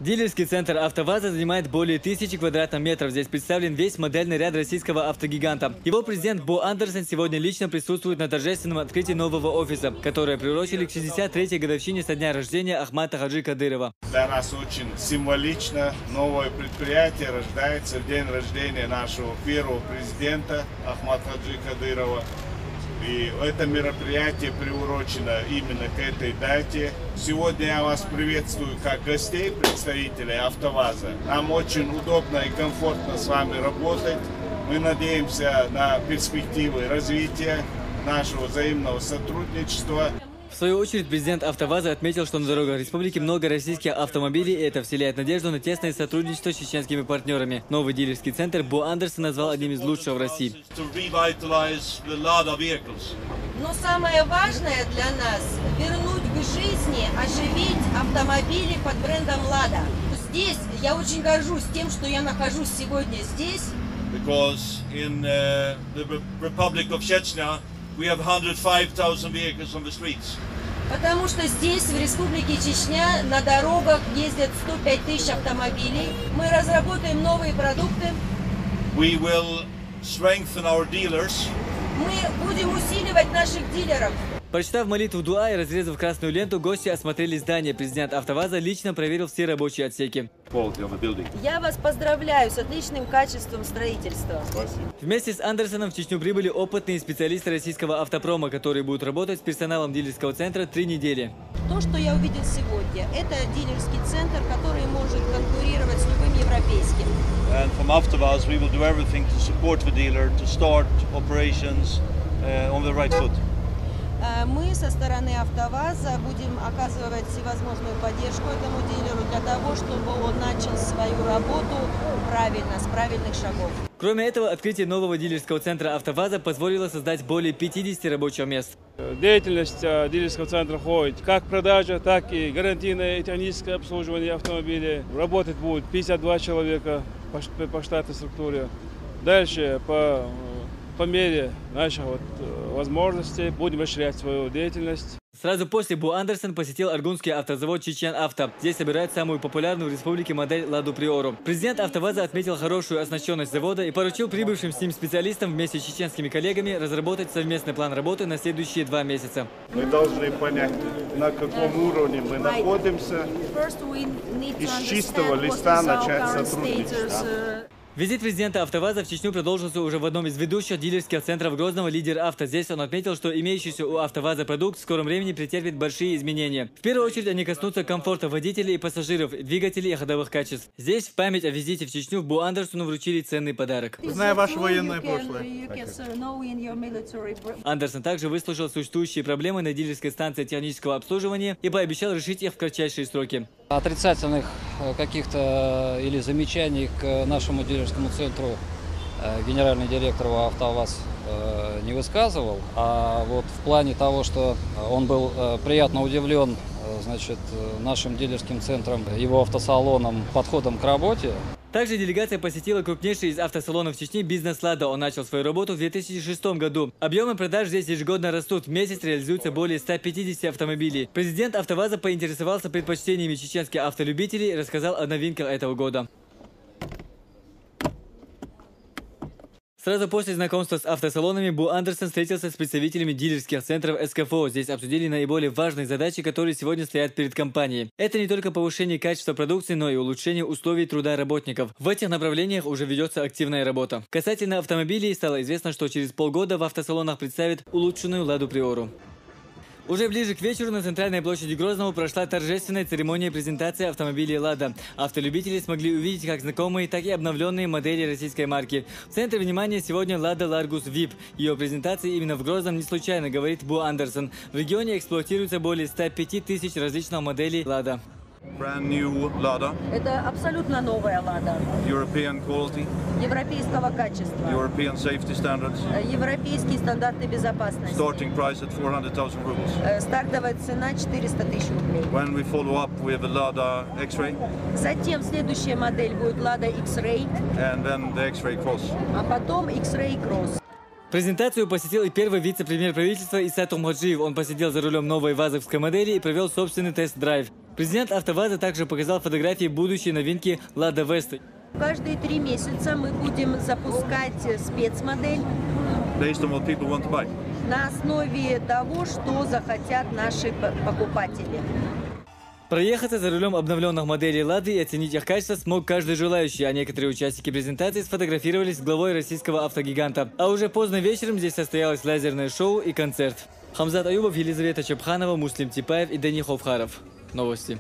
Дилерский центр «АвтоВАЗа» занимает более 1000 квадратных метров. Здесь представлен весь модельный ряд российского автогиганта. Его президент Бо Андерсон сегодня лично присутствует на торжественном открытии нового офиса, которое приурочили к 63-й годовщине со дня рождения Ахмата Хаджи Кадырова. Для нас очень символично. Новое предприятие рождается в день рождения нашего первого президента Ахмата Хаджи Кадырова. И это мероприятие приурочено именно к этой дате. Сегодня я вас приветствую как гостей, представителей «АвтоВАЗа». Нам очень удобно и комфортно с вами работать. Мы надеемся на перспективы развития нашего взаимного сотрудничества. В свою очередь, президент «АвтоВАЗа» отметил, что на дорогах республики много российских автомобилей, и это вселяет надежду на тесное сотрудничество с чеченскими партнерами. Новый дилерский центр Бо Андерсон назвал одним из лучших в России. Но самое важное для нас – вернуть к жизни, оживить автомобили под брендом «Лада». Здесь я очень горжусь тем, что я нахожусь сегодня здесь. Because in the Republic of Chechnya we have 105,000 vehicles on the streets. Потому что здесь, в Республике Чечня, на дорогах ездят 105 тысяч автомобилей. Мы разработаем новые продукты. We will strengthen our dealers. Мы будем усиливать наших дилеров. Прочитав молитву дуа и разрезав красную ленту, гости осмотрели здание. Президент «АвтоВАЗа» лично проверил все рабочие отсеки. Я вас поздравляю с отличным качеством строительства. Спасибо. Вместе с Андерсоном в Чечню прибыли опытные специалисты российского автопрома, которые будут работать с персоналом дилерского центра 3 недели. То, что я увидел сегодня, это дилерский центр, который может конкурировать с любым европейским. And from AvtoVAZ we will do everything to support the dealer to start operations on the right foot. Мы со стороны «АвтоВАЗа» будем оказывать всевозможную поддержку этому дилеру для того, чтобы он начал свою работу правильно, с правильных шагов. Кроме этого, открытие нового дилерского центра «АвтоВАЗа» позволило создать более 50 рабочих мест. Деятельность дилерского центра входит как продажа, так и гарантийное и техническое обслуживание автомобилей. Работать будет 52 человека по штатной структуре. Дальше по мере наших возможностей будем расширять свою деятельность. Сразу после Бо Андерсон посетил аргунский автозавод «Чечен Авто». Здесь собирают самую популярную в республике модель «Ладу Приору». Президент «АвтоВАЗа» отметил хорошую оснащенность завода и поручил прибывшим с ним специалистам вместе с чеченскими коллегами разработать совместный план работы на следующие 2 месяца. Мы должны понять, на каком уровне мы находимся, и с чистого листа начать сотрудничество. Визит президента «АвтоВАЗа» в Чечню продолжился уже в одном из ведущих дилерских центров Грозного «Лидер Авто». Здесь он отметил, что имеющийся у «АвтоВАЗа» продукт в скором времени претерпит большие изменения. В первую очередь они коснутся комфорта водителей и пассажиров, двигателей и ходовых качеств. Здесь в память о визите в Чечню Бо Андерсону вручили ценный подарок. Знаю ваше военное прошлое. Андерсон также выслушал существующие проблемы на дилерской станции технического обслуживания и пообещал решить их в кратчайшие сроки. Отрицательных каких-то или замечаний к нашему дилерскому центру генеральный директор «АвтоВАЗ» не высказывал, а вот в плане того, что он был приятно удивлен, значит, нашим дилерским центром, его автосалоном, подходом к работе. Также делегация посетила крупнейший из автосалонов Чечни бизнес «Лада». Он начал свою работу в 2006 году. Объемы продаж здесь ежегодно растут. В месяц реализуется более 150 автомобилей. Президент «АвтоВАЗа» поинтересовался предпочтениями чеченских автолюбителей и рассказал о новинках этого года. Сразу после знакомства с автосалонами Бо Андерсон встретился с представителями дилерских центров СКФО. Здесь обсудили наиболее важные задачи, которые сегодня стоят перед компанией. Это не только повышение качества продукции, но и улучшение условий труда работников. В этих направлениях уже ведется активная работа. Касательно автомобилей, стало известно, что через полгода в автосалонах представят улучшенную «Ладу Приору». Уже ближе к вечеру на центральной площади Грозного прошла торжественная церемония презентации автомобилей «Лада». Автолюбители смогли увидеть как знакомые, так и обновленные модели российской марки. В центре внимания сегодня «Лада Ларгус VIP». Ее презентация именно в Грозном не случайно, говорит Бо Андерсон. В регионе эксплуатируется более 105 тысяч различных моделей «Лада». Brand new Lada. Это абсолютно новая «Лада». European quality. Европейского качества. European safety standards. Европейские стандарты безопасности. Starting price at 400,000 rubles. Стартовая цена 400 тысяч рублей. When we follow up with the Lada X-Ray. Затем следующая модель будет «Lada X-Ray». And then the X-Ray Cross. А потом X-Ray Cross. Презентацию посетил и первый вице-премьер правительства Иса Тумгаджиев. Он посидел за рулем новой вазовской модели и провел собственный тест-драйв. Президент АвтоВАЗа также показал фотографии будущей новинки Lada Vesta. Каждые 3 месяца мы будем запускать спецмодель Based on what people want to buy. на основе того, что захотят наши покупатели. Проехаться за рулем обновленных моделей Лады и оценить их качество смог каждый желающий, а некоторые участники презентации сфотографировались с главой российского автогиганта. А уже поздно вечером здесь состоялось лазерное шоу и концерт. Хамзат Аюбов, Елизавета Чапханова, Муслим Типаев и Дани Ховхаров. Новости.